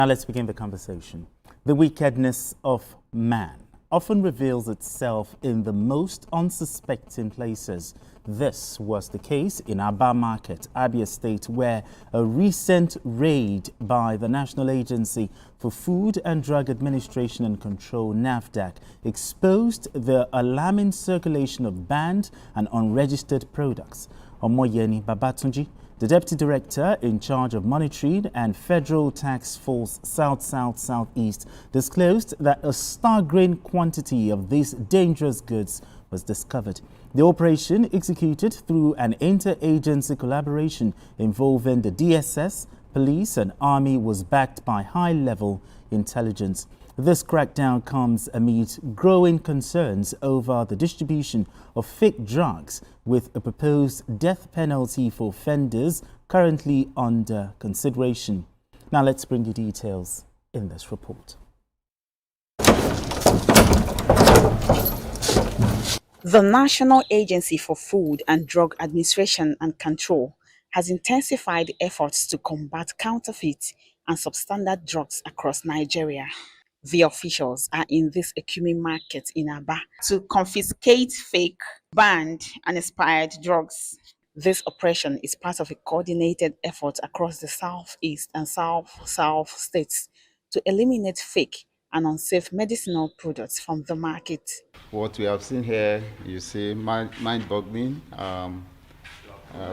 Now let's begin the conversation. The wickedness of man often reveals itself in the most unsuspecting places. This was the case in Aba Market, Abia State, where a recent raid by the National Agency for Food and Drug Administration and Control, NAFDAC, exposed the alarming circulation of banned and unregistered products. Omoyeni Babatunji, the Deputy Director in charge of Monitoring and Federal Tax Force South-South-Southeast, disclosed that a staggering quantity of these dangerous goods was discovered. The operation, executed through an inter-agency collaboration involving the DSS, police and army, was backed by high-level intelligence. This crackdown comes amid growing concerns over the distribution of fake drugs, with a proposed death penalty for offenders currently under consideration. Now let's bring you details in this report. The National Agency for Food and Drug Administration and Control has intensified efforts to combat counterfeit and substandard drugs across Nigeria. The officials are in this Ekumi market in Aba to confiscate fake, banned and expired drugs. This operation is part of a coordinated effort across the Southeast and South states to eliminate fake and unsafe medicinal products from the market. What we have seen here, you see, mind-boggling.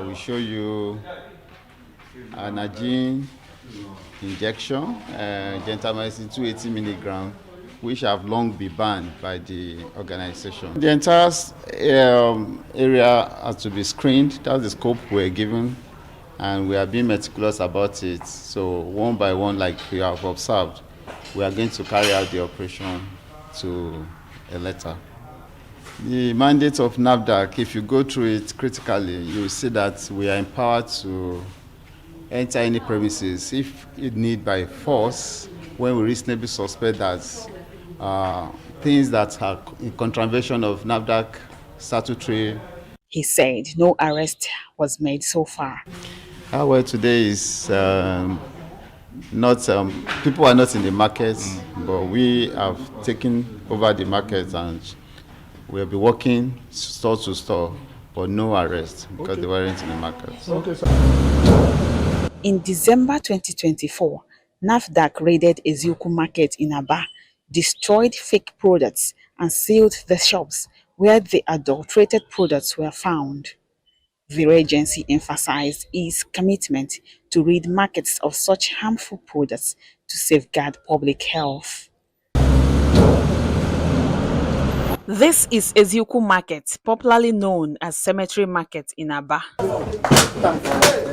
We show you an aging injection, gentamicin 280 milligram, which have long been banned by the organization. The entire area has to be screened. That's the scope we're given, and we are being meticulous about it. So one by one, like you have observed, we are going to carry out the operation to a letter. The mandate of NAFDAC, if you go through it critically, you will see that we are empowered to enter any premises if it need by force when we reasonably suspect that things that are in contravention of NAFDAC statutory. He said no arrest was made so far. Well, today is not people are not in the market, but we have taken over the market and we'll be working store to store, but no arrest because they weren't in the market. Okay, sir. In December 2024, NAFDAC raided Ezeuku Market in Aba, destroyed fake products and sealed the shops where the adulterated products were found. The agency emphasized its commitment to rid markets of such harmful products to safeguard public health. This is Ezeuku Market, popularly known as Cemetery Market in Aba.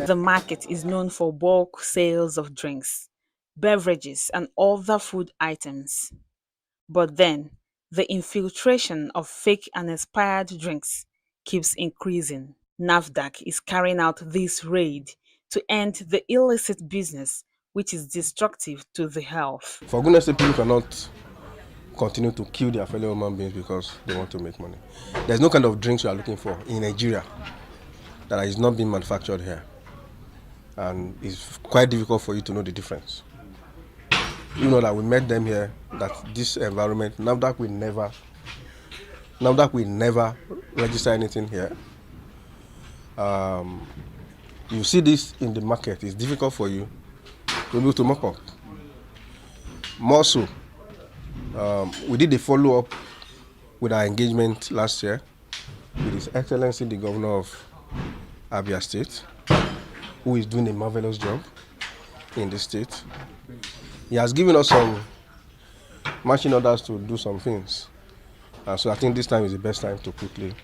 The market is known for bulk sales of drinks, beverages, and other food items. But then, the infiltration of fake and expired drinks keeps increasing. NAFDAC is carrying out this raid to end the illicit business, which is destructive to the health. For goodness sake, people cannot continue to kill their fellow human beings because they want to make money. There's no kind of drinks we are looking for in Nigeria that is not being manufactured here. And it's quite difficult for you to know the difference. You know that we met them here, that this environment, NAFDAC will never register anything here. You see this in the market, it's difficult for you to be able to mock up. More so, we did a follow-up with our engagement last year with His Excellency, the Governor of Abia State, who is doing a marvelous job in the state. He has given us some marching orders to do some things. So I think this time is the best time to quickly.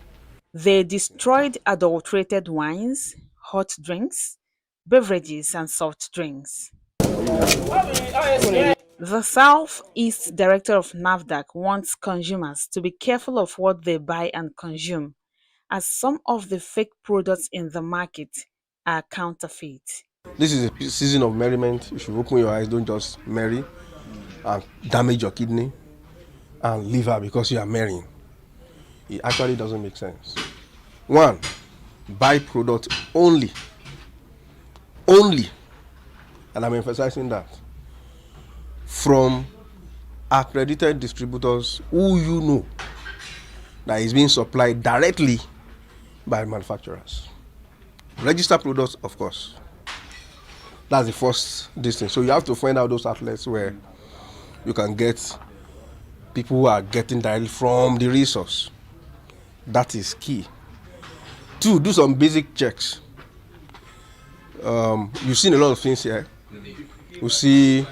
They destroyed adulterated wines, hot drinks, beverages, and soft drinks. The Southeast Director of NAFDAC wants consumers to be careful of what they buy and consume, as some of the fake products in the market are counterfeit. This is a season of merriment. You should open your eyes, don't just marry and damage your kidney and liver because you are marrying. It actually doesn't make sense. One, buy product only, and I'm emphasizing that. from accredited distributors who you know that is being supplied directly by manufacturers. Registered products, of course. That's the first distance. So you have to find out those outlets where you can get people who are getting directly from the resource. That is key. 2, do some basic checks. You've seen a lot of things here. You see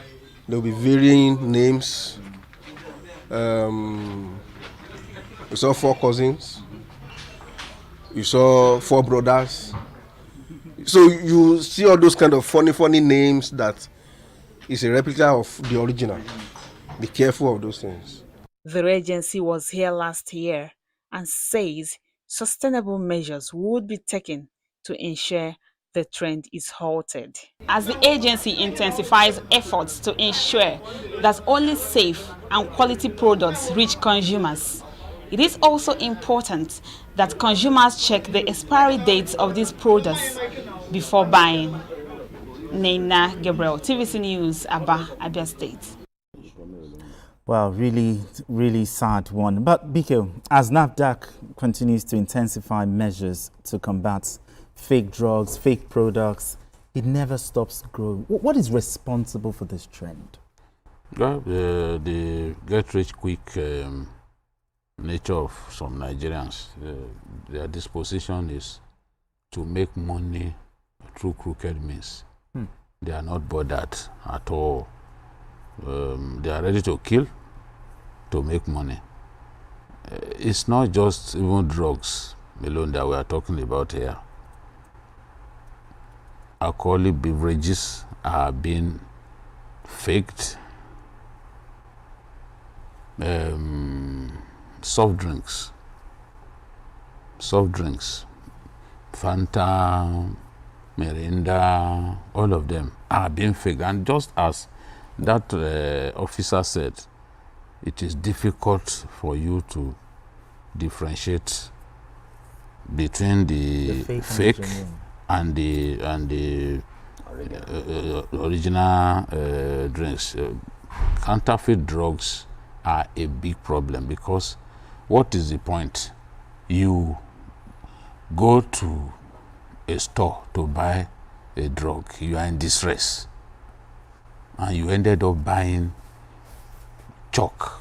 there will be varying names. You saw 4 cousins. You saw 4 brothers. So you see all those kind of funny names that is a replica of the original. Be careful of those things. The agency was here last year and says sustainable measures would be taken to ensure the trend is halted. As the agency intensifies efforts to ensure that only safe and quality products reach consumers, it is also important that consumers check the expiry dates of these products before buying. Nina Gabriel, TVC News, Abia State. Well, really, really sad one. But Biko, as NAFDAC continues to intensify measures to combat fake drugs, fake products, it never stops growing. What is responsible for this trend? Well, the get-rich-quick nature of some Nigerians, their disposition is to make money through crooked means. They are not bothered at all. They are ready to kill to make money. It's not just even drugs alone that we are talking about here. Alcoholic beverages are being faked. Soft drinks, Fanta, Mirinda, all of them are being faked. And just as that officer said, it is difficult for you to differentiate between the fake and the original drinks. Counterfeit drugs are a big problem because what is the point? You go to a store to buy a drug, you are in distress, and you ended up buying chalk.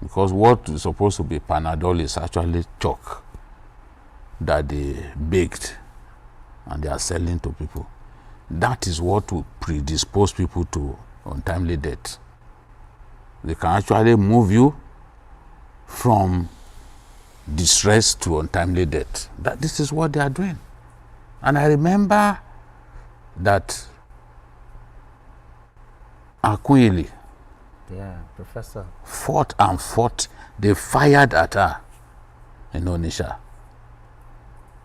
Because what is supposed to be Panadol is actually chalk that they baked and they are selling to people. That is what will predispose people to untimely death. They can actually move you from distress to untimely death. This is what they are doing. And I remember that Ekumi, Professor, fought. They fired at her in Onitsha.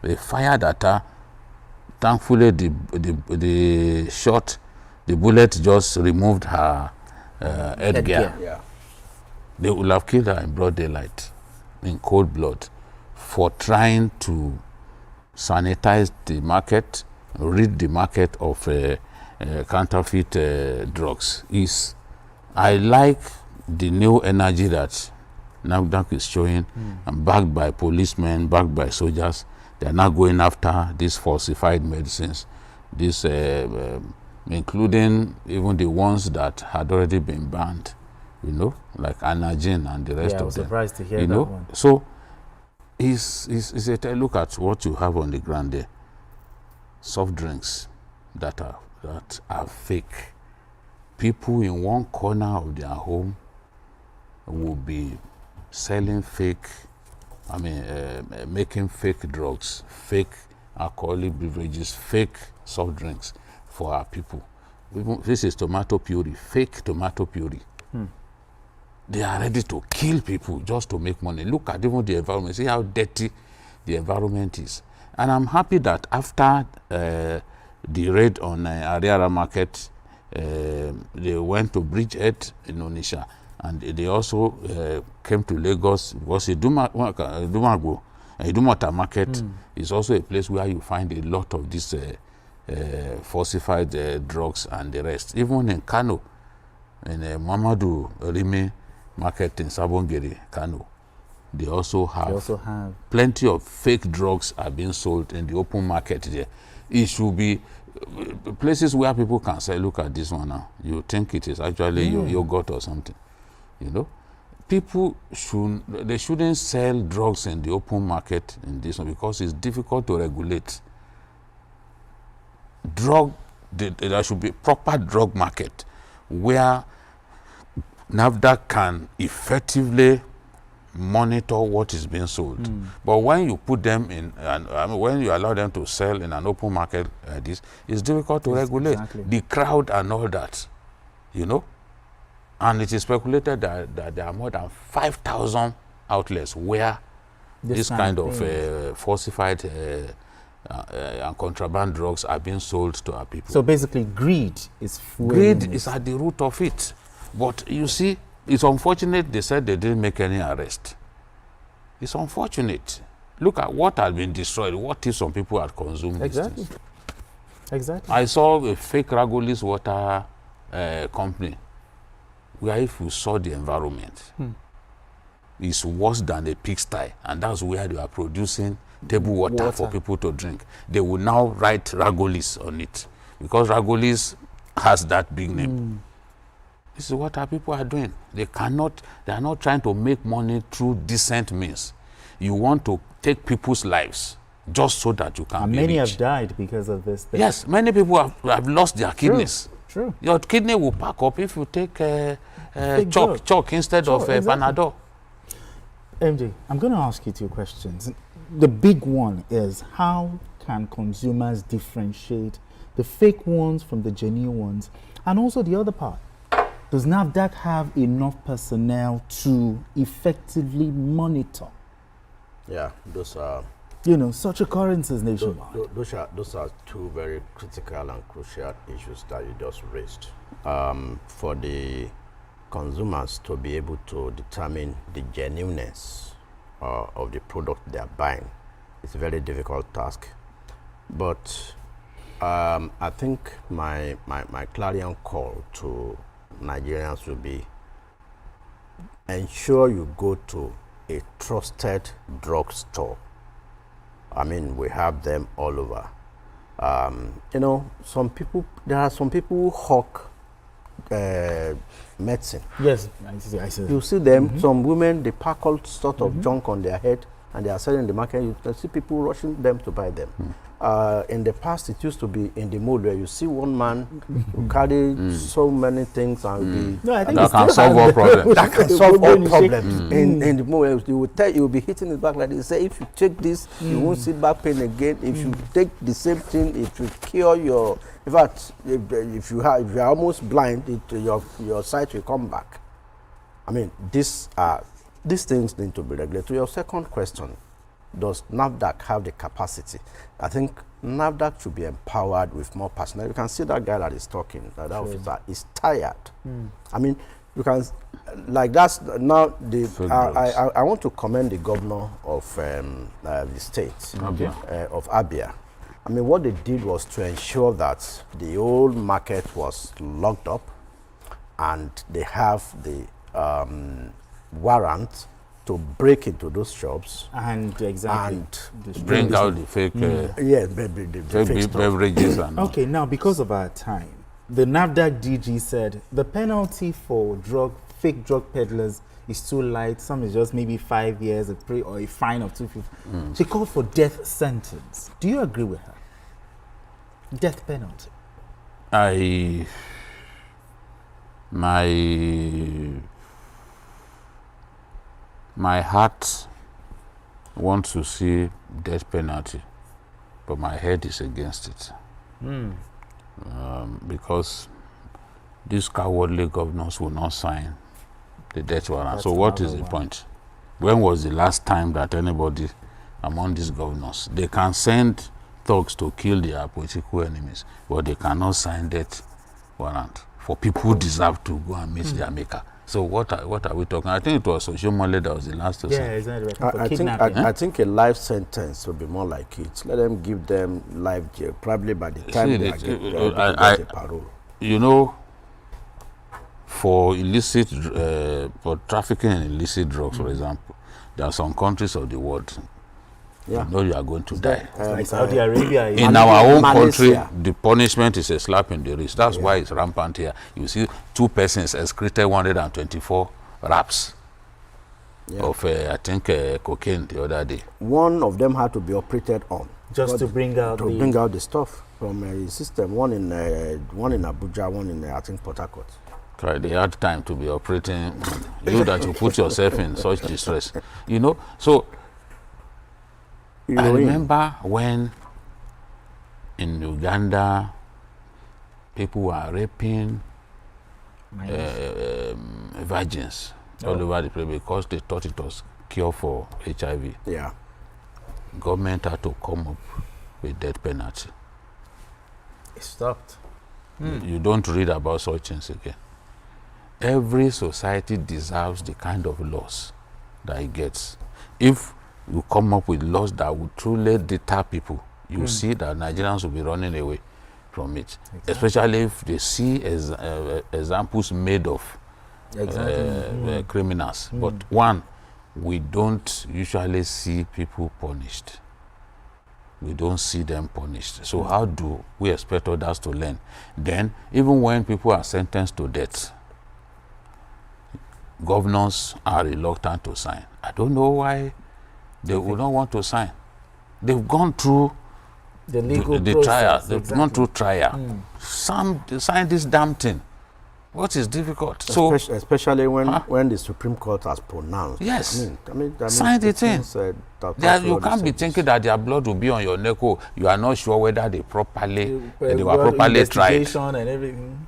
They fired at her. Thankfully, the bullet just removed her headgear. Yeah. They would have killed her in broad daylight, in cold blood, for trying to sanitize the market, rid the market of counterfeit drugs. I like the new energy that NAFDAC is showing, and backed by policemen, backed by soldiers. They are now going after these falsified medicines, including even the ones that had already been banned, like Anagin and the rest of them. I'm surprised to hear that one. So, look at what you have on the ground there. Soft drinks that are fake. People in one corner of their home will be selling fake, making fake drugs, fake alcoholic beverages, fake soft drinks for our people. This is tomato puree, fake tomato puree. They are ready to kill people just to make money. Look at even the environment. See how dirty the environment is. And I'm happy that after the raid on Ariara Market, they went to Bridgehead in Onitsha, and they also came to Lagos, because Idumota Market is also a place where you find a lot of these falsified drugs and the rest. Even in Kano, in Mamadou Rimi market in Sabongeri, Kano. They also have plenty of fake drugs are being sold in the open market there. It should be places where people can say, look at this one now. You think it is actually your yogurt or something. You know? People shouldn't sell drugs in the open market in this one because it's difficult to regulate. There should be proper drug market where NAFDA can effectively monitor what is being sold. But when you put them in, when you allow them to sell in an open market like this, it's difficult to regulate. Exactly. The crowd and all that, you know. And it is speculated that there are more than 5,000 outlets where this kind of falsified and contraband drugs are being sold to our people. So basically greed is Greed is at the root of it. But you see, it's unfortunate they said they didn't make any arrest. It's unfortunate. Look at what has been destroyed. What if some people had consumed these things? Exactly. I saw a fake Ragolis water company where if you saw the environment, it's worse than a pigsty. And that's where they are producing table water for people to drink. They will now write Ragolis on it because Ragolis has that big name. This is what our people are doing. They are not trying to make money through decent means. You want to take people's lives just so that you can And be many rich. have died because of this thing. Yes, many people have lost their kidneys. True. Your kidney will pack up if you take drug. chalk instead of Exactly. Panadol. MJ, I'm going to ask you two questions. The big one is, how can consumers differentiate the fake ones from the genuine ones? And also the other part, does NAFDAC have enough personnel to effectively monitor, Yeah, those are such occurrences nationwide? those are two very critical and crucial issues that you just raised. For the consumers to be able to determine the genuineness of the product they are buying, it's a very difficult task. But I think my clarion call to Nigerians will be: ensure you go to a trusted drugstore. I mean, we have them all over. There are some people who hawk medicine. Yes, I see. You see them, some women, they pack all sort of junk on their head and they are selling in the market. You can see people rushing them to buy them. In the past, it used to be in the mode where you see one man who carry so many things and No, I think That it's can still solve all problems. that can solve all When you shake- problems. In the moment, you will be hitting it back like this. Say, if you take this, you won't see back pain again. If you take the same thing, it will cure your. In fact, if you are almost blind, your sight will come back. I mean, these things need to be regulated. To your second question, does NAFDAC have the capacity? I think NAFDAC should be empowered with more personnel. You can see that guy that is talking, that officer is tired. I mean, you can, like that's now the, I want to commend the governor of the state, of Abia. I mean, what they did was to ensure that the old market was locked up and they have the warrant to break into those shops And exactly. and Bring out the fake, yes, the fake fake stuff. beverages and Okay, now because of our time, the NAFDAC DG said the penalty for fake drug peddlers is too light. Some is just maybe 5 years or a fine of 250. She called for death sentence. Do you agree with her? Death penalty. My heart wants to see death penalty, but my head is against it. Because these cowardly governors will not sign the death warrant. So what is the point? When was the last time that anybody among these governors, they can send thugs to kill their political enemies, but they cannot sign death warrant for people who deserve to go and meet their maker? So what are we talking? I think it was Oshomole that was the last to say. Exactly. For I think kidnapping. I think a life sentence would be more like it. Let them give them life jail. Probably by the time they get a parole. You know, for illicit, for trafficking in illicit drugs, for example, there are some countries of the world, you know you are going to die. Like Saudi Arabia. In our own country, Malaysia. the punishment is a slap in the wrist. That's why it's rampant here. You see, 2 persons excreted 124 wraps of, I think, cocaine the other day. One of them had to be operated on. Just to bring out the stuff from a system. One in Abuja, one in I think Port Harcourt. Right, they had time to be operating. You that you put yourself in such distress, you know. So I remember when in Uganda people were raping virgins all over the place because they thought it was cure for HIV. Yeah. Government had to come up with death penalty. It stopped. You don't read about such things again. Every society deserves the kind of laws that it gets. If you come up with laws that would truly deter people, you see that Nigerians will be running away from it. Exactly. Especially if they see examples made of criminals. But one, we don't usually see people punished. We don't see them punished. So how do we expect others to learn? Then, even when people are sentenced to death, governors are reluctant to sign. I don't know why they would not want to sign. They've gone through the legal the process, trial. They've exactly. gone through trial. Some sign this damn thing. What is difficult? So especially when the Supreme Court has pronounced. Yes. I mean sign the thing. You can't be thinking that their blood will be on your neck. Oh, you are not sure whether they were properly tried. And everything.